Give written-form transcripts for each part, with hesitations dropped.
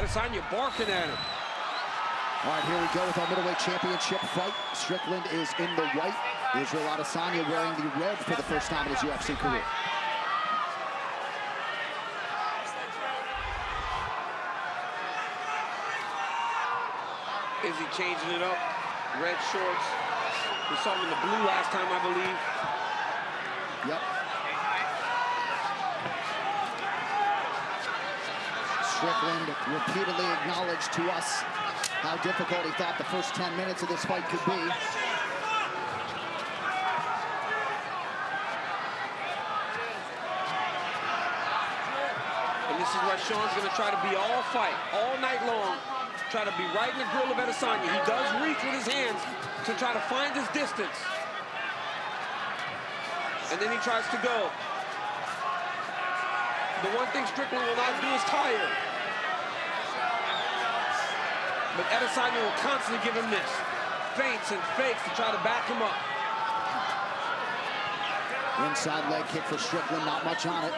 Adesanya barking at him. All right, here we go with our middleweight championship fight. Strickland is in the white. Israel Adesanya wearing the red for the first time in his UFC career. Izzy changing it up. Red shorts. We saw him in the blue last time, I believe. Yep. Strickland repeatedly acknowledged to us how difficult he thought the first 10 minutes of this fight could be. And this is where Shaun's going to try to be all fight, all night long. Try to be right in the grill of Adesanya. He does reach with his hands to try to find his distance. And then he tries to go. The one thing Strickland will not do is tire. But Adesanya will constantly give him this. Feints and fakes to try to back him up. Inside leg kick for Strickland, not much on it.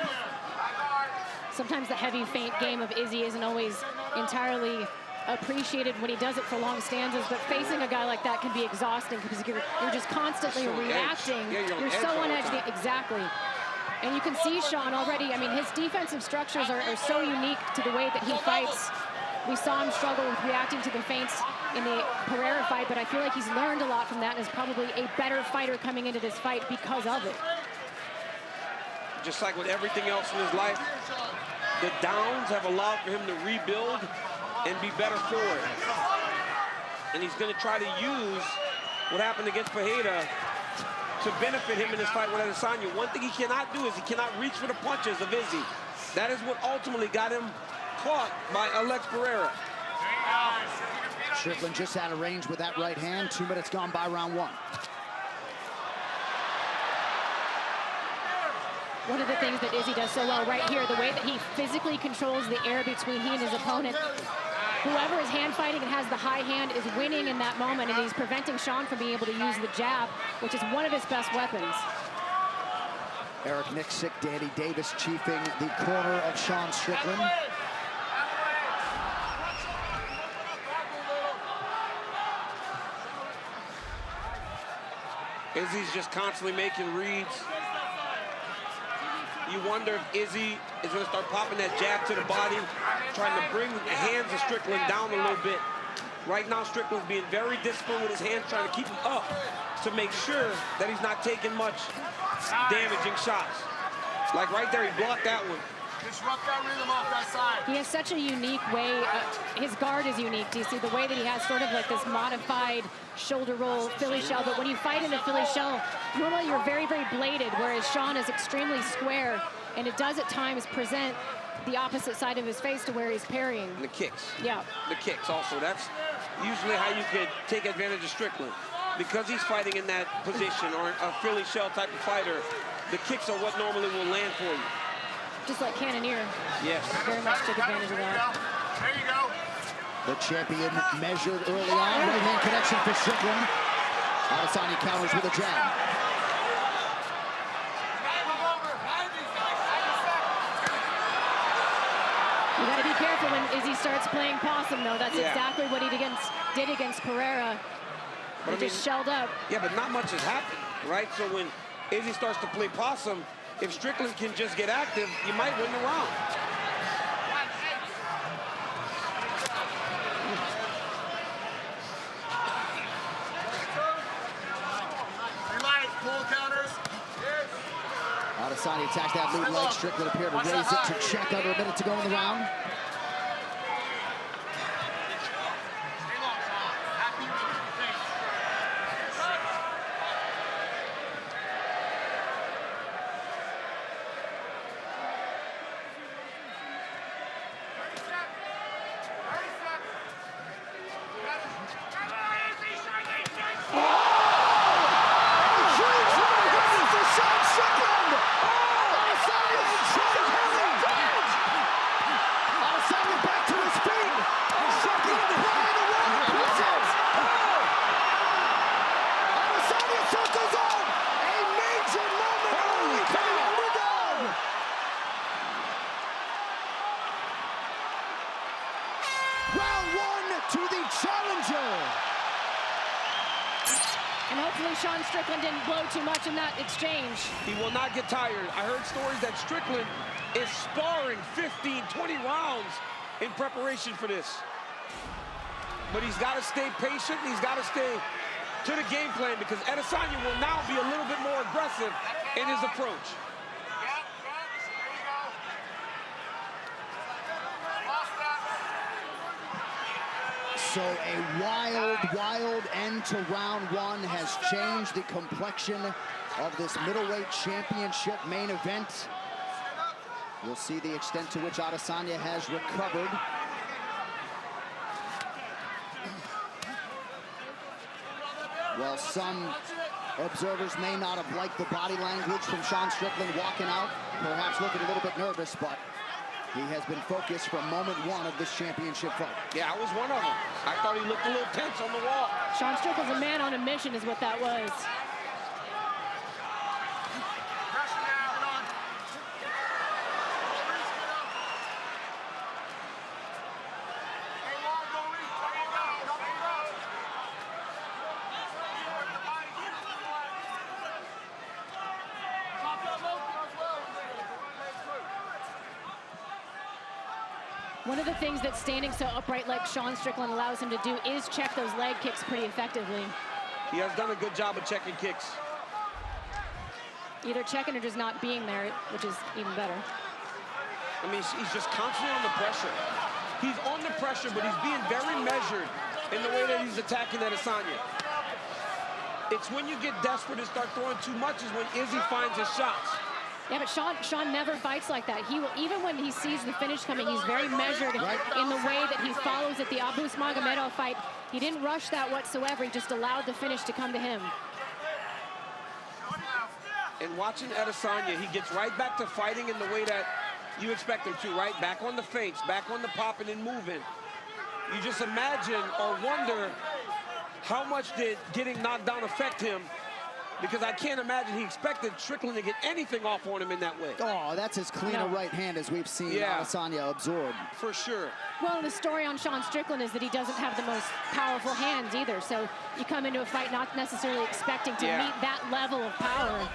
Sometimes the heavy feint game of Izzy isn't always entirely appreciated when he does it for long stanzas, but facing a guy like that can be exhausting because you're just constantly reacting. Yeah, you're so on edge. Exactly. And you can see Shaun already. I mean, his defensive structures are so unique to the way that he fights. We saw him struggle with reacting to the feints in the Pereira fight, but I feel like he's learned a lot from that and is probably a better fighter coming into this fight because of it. Just like with everything else in his life, the downs have allowed for him to rebuild and be better for it. And he's going to try to use what happened against Pereira to benefit him in this fight with Adesanya. One thing he cannot do is he cannot reach for the punches of Izzy. That is what ultimately got him caught by Alex Pereira. Strickland just out of range with that right hand. 2 minutes gone by round one. One of the things that Izzy does so well right here, the way that he physically controls the air between he and his opponent. Whoever is hand fighting and has the high hand is winning in that moment, and he's preventing Shaun from being able to use the jab, which is one of his best weapons. Eric Nixick, Danny Davis chiefing the corner of Shaun Strickland. Izzy's just constantly making reads. You wonder if Izzy is going to start popping that jab to the body, trying to bring the hands of Strickland down a little bit. Right now, Strickland's being very disciplined with his hands, trying to keep him up to make sure that he's not taking much damaging shots. Like right there, he blocked that one. Disrupt that rhythm off that side. He has such a unique way. His guard is unique. Do you see the way that he has sort of like this modified shoulder roll Philly shell? But when you fight in a Philly shell, normally you're very, very bladed, whereas Shaun is extremely square, and it does at times present the opposite side of his face to where he's parrying. And the kicks. Yeah. The kicks also. That's usually how you could take advantage of Strickland. Because he's fighting in that position, or a Philly shell type of fighter, the kicks are what normally will land for you. Just like Cannonier. Yes. Very much took advantage of that. There you go. The champion measured early on. Right hand connection for Strickland. Adesanya counters with a jab. You got to be careful when Izzy starts playing possum, though. That's exactly what he did against Pereira. He just shelled up. Yeah, but not much has happened, right? So when Izzy starts to play possum, if Strickland can just get active, you might win the round. Relax, pull counters. Adesanya attacks that lead leg. Strickland appeared to raise it to check under a minute to go in the round. And hopefully Sean Strickland didn't blow too much in that exchange. He will not get tired. I heard stories that Strickland is sparring 15, 20 rounds in preparation for this. But he's got to stay patient. He's got to stay to the game plan because Adesanya will now be a little bit more aggressive in his approach. So a wild end to round one has changed the complexion of this middleweight championship main event. We'll see the extent to which Adesanya has recovered. Well, some observers may not have liked the body language from Sean Strickland walking out, perhaps looking a little bit nervous, but he has been focused from moment one of this championship fight. Yeah, I was one of them. I thought he looked a little tense on the wall. Sean Strickland's a man on a mission is what that was. One of the things that standing so upright like Sean Strickland allows him to do is check those leg kicks pretty effectively. He has done a good job of checking kicks. Either checking or just not being there, which is even better. I mean, he's just constantly on the pressure. He's on the pressure, but he's being very measured in the way that he's attacking Adesanya. It's when you get desperate and start throwing too much is when Izzy finds his shots. Yeah, but Sean never fights like that. He will, even when he sees the finish coming, he's very measured in the way that he follows it. The Abus Magomedov fight, he didn't rush that whatsoever. He just allowed the finish to come to him. And watching Adesanya, he gets right back to fighting in the way that you expect him to, right? Back on the feints, back on the popping and moving. You just imagine or wonder how much did getting knocked down affect him, because I can't imagine he expected Strickland to get anything off on him in that way. Oh, that's as clean a right hand as we've seen Adesanya absorb. For sure. Well, the story on Sean Strickland is that he doesn't have the most powerful hands either. So you come into a fight not necessarily expecting to meet that level of power.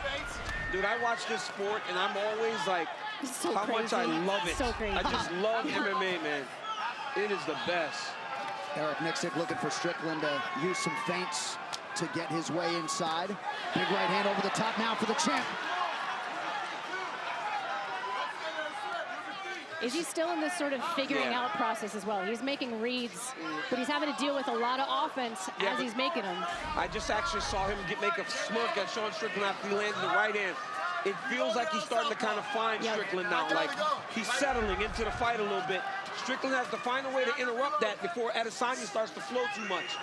Dude, I watch this sport and I'm always like, so how crazy. much I love it. So crazy. I just love MMA, man. It is the best. Eric Nixick looking for Strickland to use some feints to get his way inside. Big right hand over the top now for the champ. Is he still in this sort of figuring out process as well? He's making reads, but he's having to deal with a lot of offense as he's making them. I just actually saw him make a smirk at Sean Strickland after he landed the right hand. It feels like he's starting to kind of find Strickland now, like he's settling into the fight a little bit. Strickland has to find a way to interrupt that before Adesanya starts to flow too much.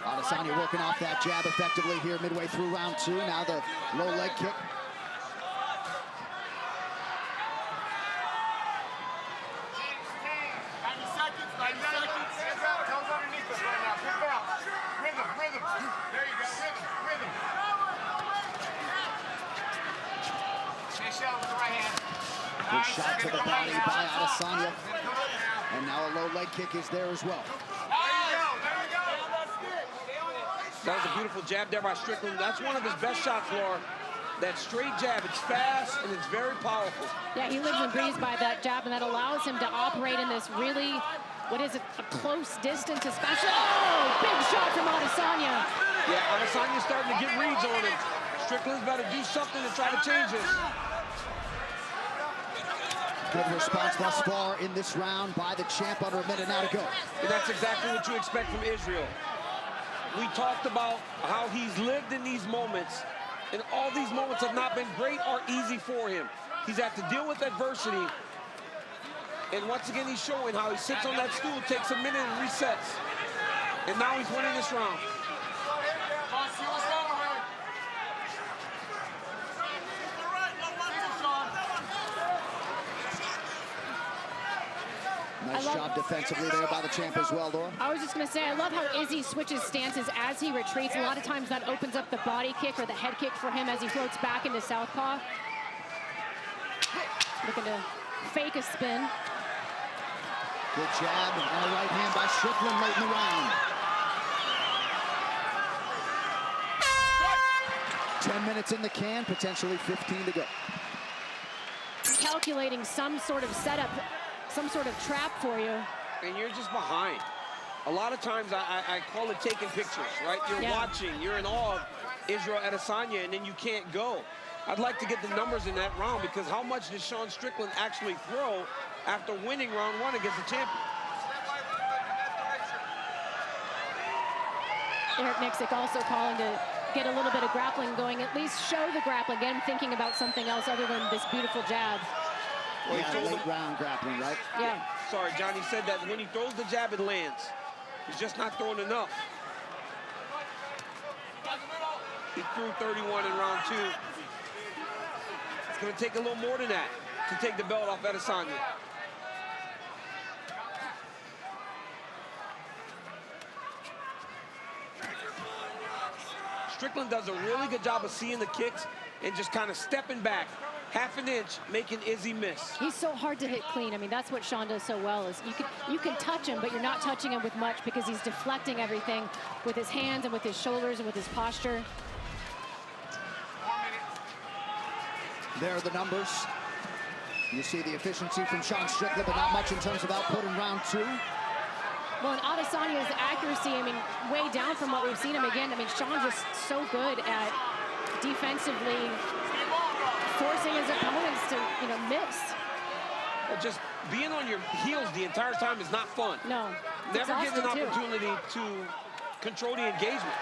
Adesanya working off that jab effectively here midway through round two. Now the low leg kick. 90 seconds, 90 seconds. Toes underneath us right now. Pick out. Rhythm. There you go, rhythm. Nice shot with the right hand. Good shot to the body by Adesanya. And now a low leg kick is there as well. That was a beautiful jab there by Strickland. That's one of his best shots, Laura. That straight jab, it's fast and it's very powerful. Yeah, he lives and breathes by that jab, and that allows him to operate in this really, what is it, a close distance, especially. Oh, big shot from Adesanya. Yeah, Adesanya's starting to get reads on him. Strickland's got to do something to try to change this. Good response thus far in this round by the champ, under a minute now to go. And that's exactly what you expect from Israel. We talked about how he's lived in these moments, and all these moments have not been great or easy for him. He's had to deal with adversity, and once again he's showing how he sits on that stool, takes a minute and resets, and now he's winning this round. Nice job defensively there by the champ as well, Laura. I was just going to say, I love how Izzy switches stances as he retreats. A lot of times that opens up the body kick or the head kick for him as he floats back into southpaw. Looking to fake a spin. Good jab and a right hand by Strickland late in the round. 10 minutes in the can, potentially 15 to go. Calculating some sort of setup, some sort of trap for you. And you're just behind. A lot of times I call it taking pictures, right? You're watching, you're in awe of Israel Adesanya, and then you can't go. I'd like to get the numbers in that round, because how much did Shaun Strickland actually throw after winning round 1 against the champion? Eric Nixick also calling to get a little bit of grappling going, at least show the grappling, get him thinking about something else other than this beautiful jab. Well, yeah, late round grappling, right? Yeah. Sorry, Johnny said that when he throws the jab, it lands. He's just not throwing enough. He threw 31 in round 2. It's going to take a little more than that to take the belt off Adesanya. Strickland does a really good job of seeing the kicks and just kind of stepping back half an inch, making Izzy miss. He's so hard to hit clean. I mean, that's what Shaun does so well, is you can touch him, but you're not touching him with much, because he's deflecting everything with his hands and with his shoulders and with his posture. There are the numbers. You see the efficiency from Shaun Strickland, but not much in terms of output in round 2. Well, and Adesanya's accuracy, I mean, way down from what we've seen him again. I mean, Shaun's just so good at defensively forcing his opponents to, miss. Well, just being on your heels the entire time is not fun. No. Never getting an opportunity to control the engagement.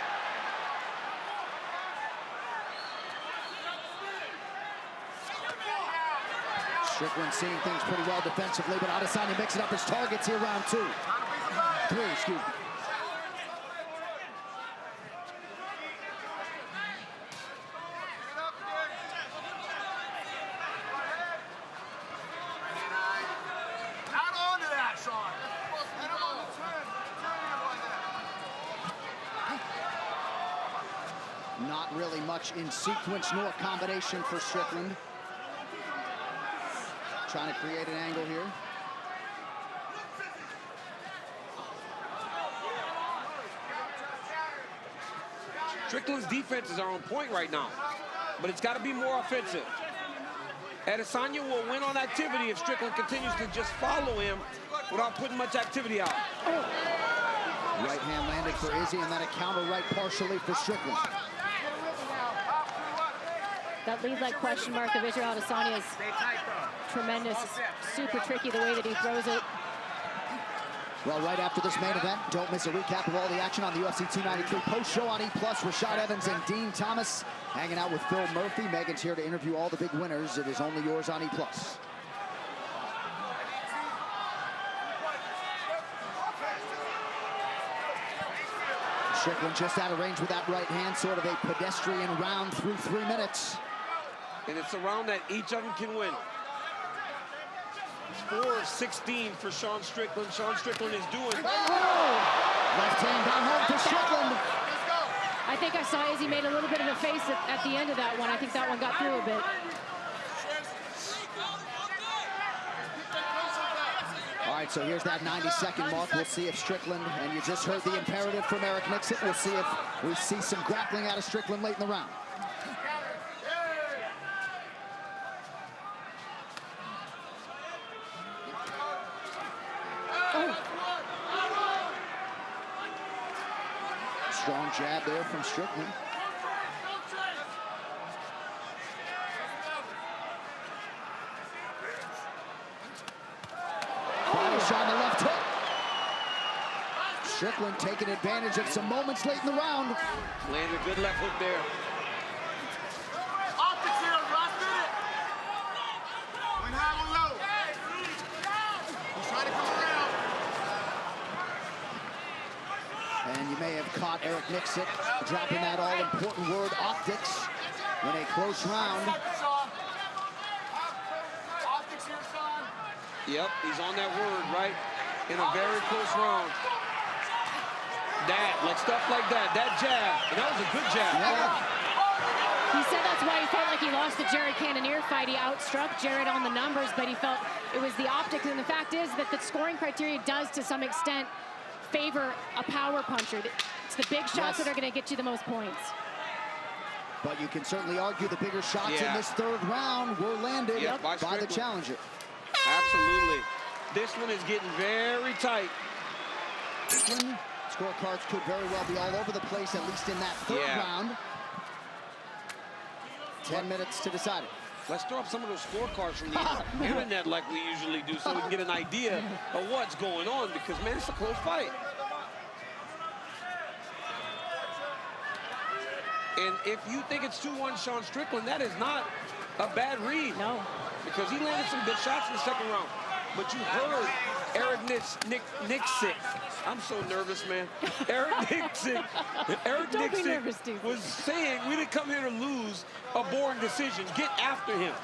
Strickland seeing things pretty well defensively, but Adesanya mixing up his targets here, round 2. 3, excuse me. Not onto that, Shaun. Hit him on the turn. Turn him like that. Not really much in sequence nor combination for Strickland. Trying to create an angle here. Strickland's defenses are on point right now, but it's got to be more offensive. Adesanya will win on activity if Strickland continues to just follow him without putting much activity out. Right hand landed for Izzy, and then a counter right partially for Strickland. That lead leg question mark of Israel Adesanya is tremendous. Super tricky the way that he throws it. Well, right after this main event, don't miss a recap of all the action on the UFC 293 post-show on E+. Rashad Evans and Dean Thomas hanging out with Phil Murphy. Megan's here to interview all the big winners. It is only yours on E+. Strickland just out of range with that right hand, sort of a pedestrian round through 3 minutes. And it's a round that each of them can win. 4-16 for Shaun Strickland. Shaun Strickland is doing. Left hand down home for Strickland. I think I saw Izzy made a little bit of a face at the end of that one. I think that one got through a bit. All right, so here's that 90-second mark. We'll see if Strickland, and you just heard the imperative from Eric Nixick. We'll see if we see some grappling out of Strickland late in the round. Strong jab there from Strickland. Body shot on the left hook. Strickland taking advantage of some moments late in the round. Landed a good left hook there. Optics here, Ross did it. Went high and low. He's trying to come around. And you may have caught Eric Nixick dropping that all-important word, optics, in a close round. Optics here, Shaun. Yep, he's on that word, right? In a very close round. Like stuff like that jab. And that was a good jab. Yeah. He said that's why he felt like he lost the Jared Cannonier fight. He outstruck Jared on the numbers, but he felt it was the optics. And the fact is that the scoring criteria does, to some extent, favor a power puncher. It's the big shots that are going to get you the most points. But you can certainly argue the bigger shots in Yeah. this third round were landed Yep, by by the Strickland. challenger. Absolutely. This one is getting very tight. Scorecards could very well be all over the place, at least in that third round. 10 minutes to decide it. Let's throw up some of those scorecards from the internet like we usually do so we can get an idea of what's going on because, man, it's a close fight. And if you think it's 2-1 Shaun Strickland, that is not a bad read. No. Because he landed some good shots in the second round. But you heard Eric Nixon. I'm so nervous, man. Eric Nixon. Eric Don't be Nixon nervous, Steve. was saying we didn't come here to lose a boring decision. Get after him.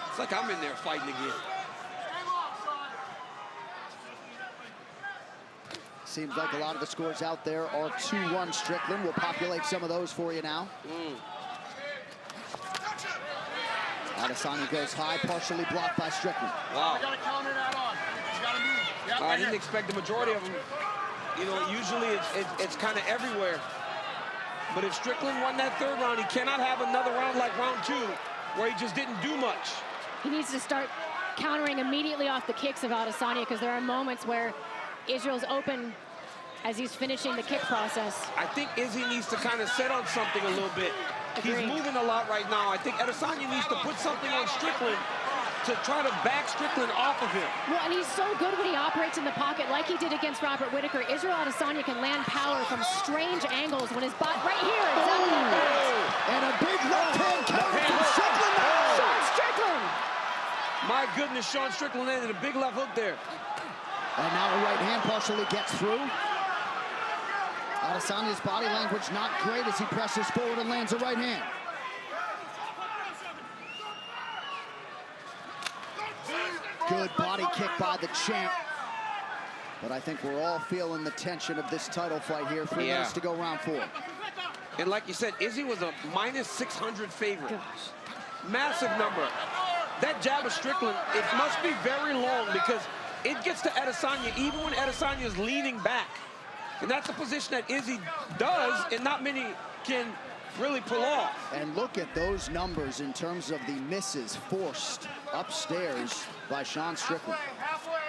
It's like I'm in there fighting again. Seems like a lot of the scores out there are 2-1 Strickland. We'll populate some of those for you now. Adesanya goes high, partially blocked by Strickland. Wow. You gotta counter that on. You gotta move. Yeah, I didn't expect the majority of them. You know, usually it's kind of everywhere. But if Strickland won that third round, he cannot have another round like round 2 where he just didn't do much. He needs to start countering immediately off the kicks of Adesanya because there are moments where Israel's open as he's finishing the kick process. I think Izzy needs to kind of set on something a little bit. He's Agreed. moving a lot right now. I think Adesanya needs to put something on Strickland to try to back Strickland off of him. Well, and he's so good when he operates in the pocket like he did against Robert Whittaker. Israel Adesanya can land power from strange angles when his body, right here, exactly like that. And a big left hand counter from Strickland. Shaun Strickland! My goodness, Shaun Strickland landed a big left hook there. And now a right hand partially gets through. Adesanya's body language not great as he presses forward and lands a right hand. Good body kick by the champ. But I think we're all feeling the tension of this title fight here. 3 minutes to go, round 4. And like you said, Izzy was a minus 600 favorite. Gosh. Massive number. That jab of Strickland, it must be very long because it gets to Adesanya even when Adesanya is leaning back. And that's a position that Izzy does and not many can really pull off. And look at those numbers in terms of the misses forced upstairs by Shaun Strickland.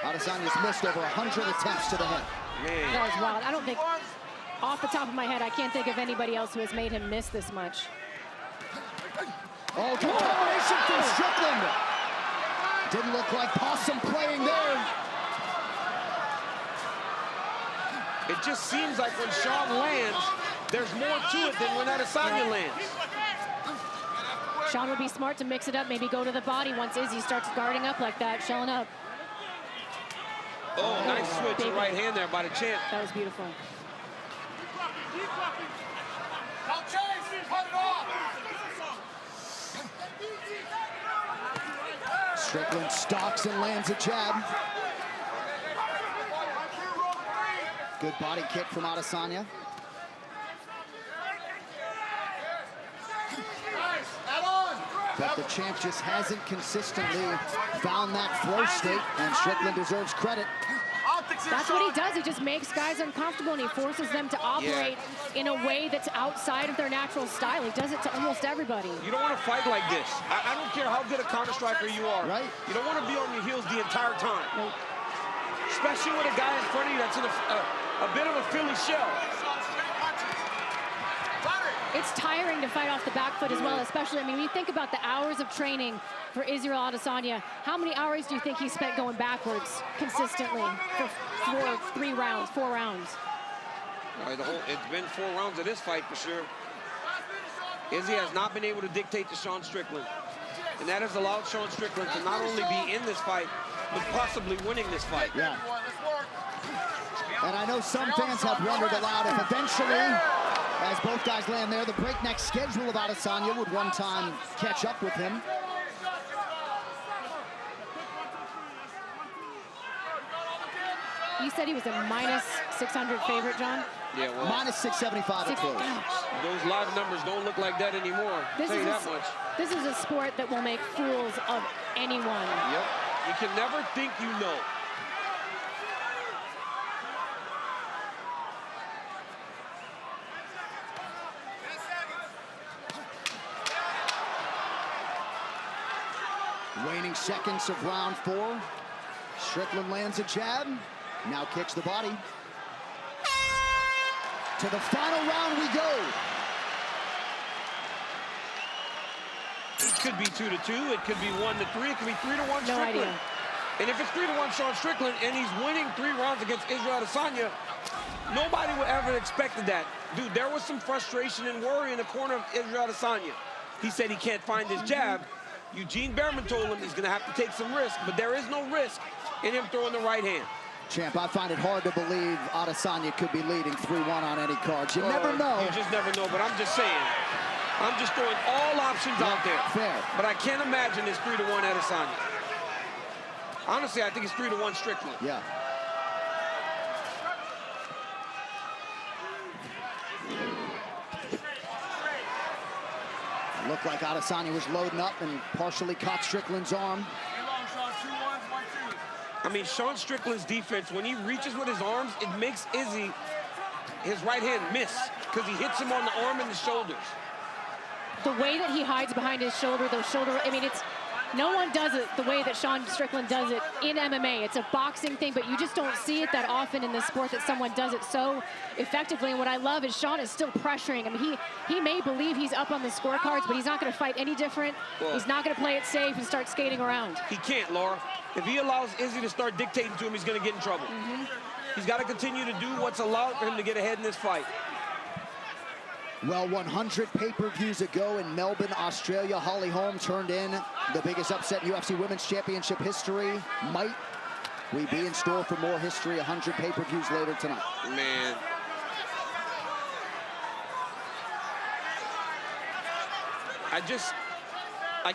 Adesanya's missed over 100 attempts to the head. Man. That was wild. I don't think, off the top of my head, I can't think of anybody else who has made him miss this much. Oh, good combination from Strickland. Didn't look like possum playing there. It just seems like when Shaun lands, there's more to it than when Adesanya lands. Shaun would be smart to mix it up, maybe go to the body once Izzy starts guarding up like that, shelling up. Oh, nice switch Big to right hand there by the champ. That was beautiful. Now chase, cut it off. Strickland stalks and lands a jab. Good body kick from Adesanya. But the champ just hasn't consistently found that flow state, and Strickland deserves credit. That's what he does. He just makes guys uncomfortable, and he forces them to operate in a way that's outside of their natural style. He does it to almost everybody. You don't want to fight like this. I don't care how good a counter striker you are. Right. You don't want to be on your heels the entire time. Nope. Especially with a guy in front of you that's in a bit of a Philly shell. It's tiring to fight off the back foot as well, especially, I mean, when you think about the hours of training for Israel Adesanya, how many hours do you think he spent going backwards consistently for 4 rounds? It's been 4 rounds of this fight for sure. Izzy has not been able to dictate to Shaun Strickland. And that has allowed Shaun Strickland to not only be in this fight, but possibly winning this fight. Yeah. And I know some fans have wondered aloud if eventually, as both guys land there, the breakneck schedule of Adesanya would one time catch up with him. You said he was a minus 600 favorite, John? Yeah, well, Minus 675 at close. those live numbers don't look like that anymore. I'll tell you that much. This is a sport that will make fools of anyone. Yep. You can never think you know. remaining seconds of round 4. Strickland lands a jab, now kicks the body. To the final round we go. It could be 2-2, it could be 1-3, it could be 3-1 No Strickland. idea. And if it's 3-1 Shaun Strickland and he's winning 3 rounds against Israel Adesanya, nobody would ever expected that. Dude, there was some frustration and worry in the corner of Israel Adesanya. He said he can't find his jab. Eugene Behrman told him he's gonna have to take some risk, but there is no risk in him throwing the right hand. Champ, I find it hard to believe Adesanya could be leading 3-1 on any cards. You never know. You just never know, but I'm just saying. I'm just throwing all options out there. Fair. But I can't imagine it's 3-1 Adesanya. Honestly, I think it's 3-1 Strickland. Yeah. It looked like Adesanya was loading up and partially caught Strickland's arm. I mean, Shaun Strickland's defense, when he reaches with his arms, it makes Izzy, his right hand, miss because he hits him on the arm and the shoulders. The way that he hides behind his shoulder, I mean, it's, no one does it the way that Shaun Strickland does it in MMA. It's a boxing thing, but you just don't see it that often in the sport that someone does it so effectively. And what I love is Shaun is still pressuring. I mean, he may believe he's up on the scorecards, but he's not going to fight any different. Well, he's not going to play it safe and start skating around. He can't, Laura. If he allows Izzy to start dictating to him, he's going to get in trouble. He's got to continue to do what's allowed for him to get ahead in this fight. Well, 100 pay-per-views ago in Melbourne, Australia, Holly Holm turned in the biggest upset in UFC Women's Championship history. Might we be in store for more history, 100 pay-per-views later tonight? Man. I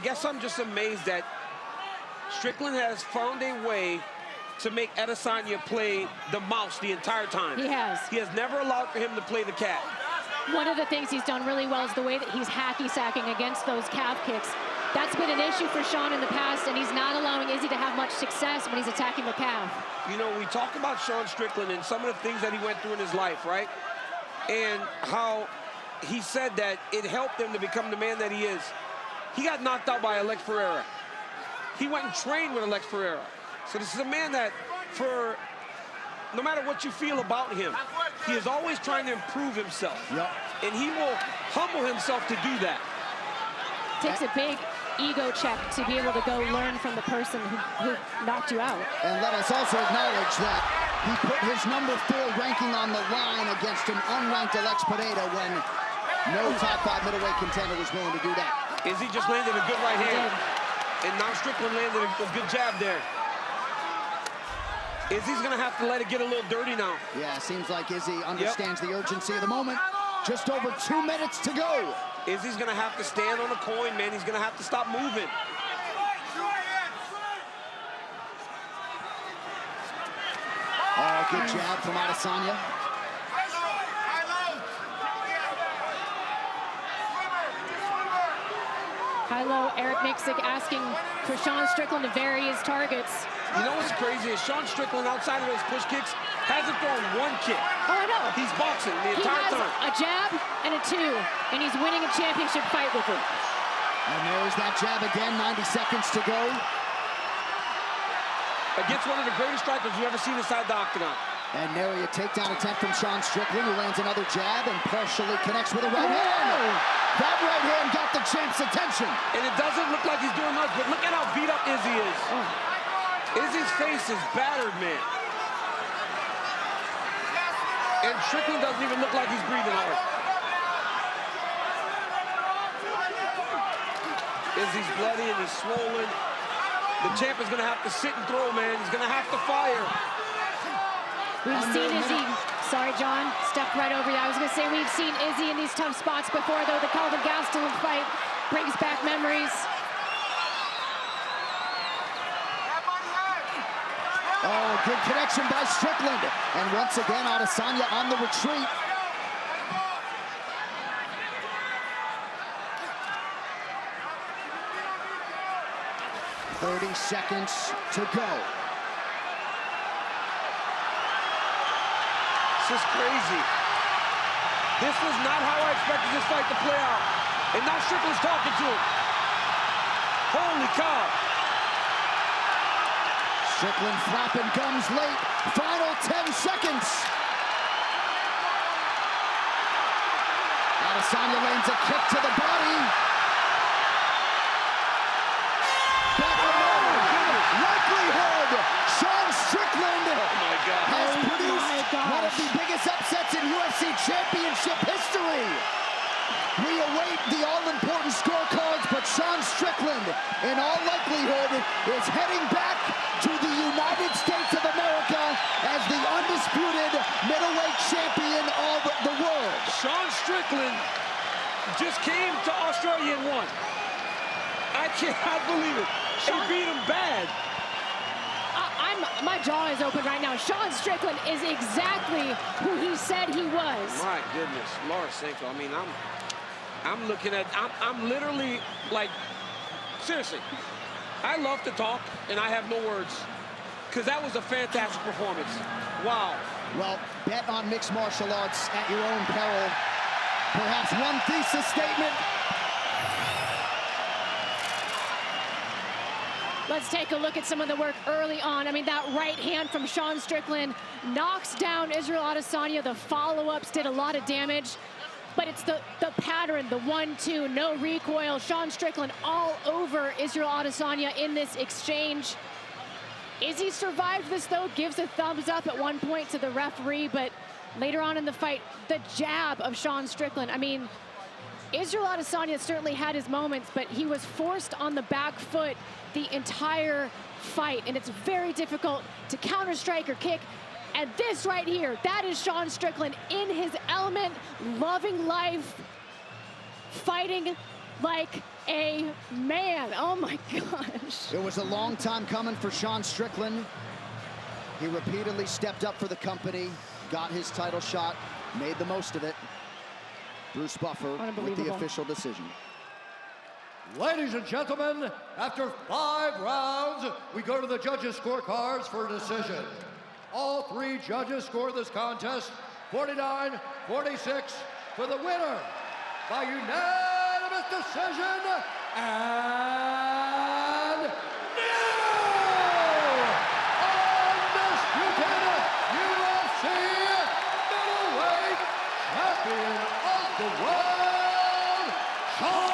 guess I'm just amazed that Strickland has found a way to make Adesanya play the mouse the entire time. He has. He has never allowed for him to play the cat. One of the things he's done really well is the way that he's hacky-sacking against those calf kicks. That's been an issue for Shaun in the past, and he's not allowing Izzy to have much success when he's attacking the calf. You know, we talk about Shaun Strickland and some of the things that he went through in his life, right? And how he said that it helped him to become the man that he is. He got knocked out by Alex Pereira. He went and trained with Alex Pereira. So this is a man that, no matter what you feel about him, he is always trying to improve himself. Yep. And he will humble himself to do that. Takes a big ego check to be able to go learn from the person who knocked you out. And let us also acknowledge that he put his number 4 ranking on the line against an unranked Alex Pereira when no top 5 middleweight contender was willing to do that. Izzy just landed a good right hand. And now Strickland landed a good jab there. Izzy's gonna have to let it get a little dirty now. Yeah, seems like Izzy understands the urgency of the moment. Just over 2 minutes to go. Izzy's gonna have to stand on a coin, man. He's gonna have to stop moving. Oh, good jab from Adesanya. High-low, Eric Miksic asking for Shaun Strickland to vary his targets. You know what's crazy is Shaun Strickland, outside of those push kicks, hasn't thrown 1 kick. Oh, I know. He's boxing the He entire has time. a jab and a 2, and he's winning a championship fight with it. And there's that jab again, 90 seconds to go. Against one of the greatest strikers you've ever seen inside the octagon. And nary a takedown attempt from Shaun Strickland, who lands another jab and partially connects with a right hand. That right hand got the champ's attention. And it doesn't look like he's doing much, but look at how beat up Izzy is. Izzy's face is battered, man. And Strickland doesn't even look like he's breathing hard. Izzy's bloody and he's swollen. The champ is gonna have to sit and throw, man. He's gonna have to fire. We've seen Izzy, sorry John, stepped right over that. I was gonna say we've seen Izzy in these tough spots before, though. The Calvin Gastelum fight brings back memories. Oh, good connection by Strickland. And once again, Adesanya on the retreat. "30 seconds to go." This is crazy. This was not how I expected this fight to play out. And now Strickland's talking to him. Holy cow. Strickland flapping gums late. Final 10 seconds. Adesanya lands a kick to the body. Likelihood, Shaun Strickland has produced one of the biggest upsets in UFC Championship history. We await the all-important scorecards, but Shaun Strickland, in all likelihood, is heading back to the United States of America as the undisputed middleweight champion of the world. Shaun Strickland just came to Australia and won. I cannot believe it. He beat him bad. My jaw is open right now. Shaun Strickland is exactly who he said he was. My goodness, Larasenko. I mean, I'm looking at, I'm literally like, seriously, I love to talk and I have no words because that was a fantastic performance. Wow. Well, bet on mixed martial arts at your own peril. Perhaps one thesis statement. Let's take a look at some of the work early on. I mean, that right hand from Shaun Strickland knocks down Israel Adesanya. The follow-ups did a lot of damage. But it's the pattern, the 1-2, no recoil. Shaun Strickland all over Israel Adesanya in this exchange. Izzy survived this, though, gives a thumbs up at one point to the referee, but later on in the fight, the jab of Shaun Strickland. I mean, Israel Adesanya certainly had his moments, but he was forced on the back foot the entire fight, and it's very difficult to counter-strike or kick. And this right here, that is Shaun Strickland in his element, loving life, fighting like a man. Oh my gosh. It was a long time coming for Shaun Strickland. He repeatedly stepped up for the company, got his title shot, made the most of it. Bruce Buffer with the official decision. Ladies and gentlemen, after 5 rounds, we go to the judges' scorecards for a decision. All 3 judges score this contest 49-46 for the winner by unanimous decision and new undisputed UFC middleweight champion of the world, Shaun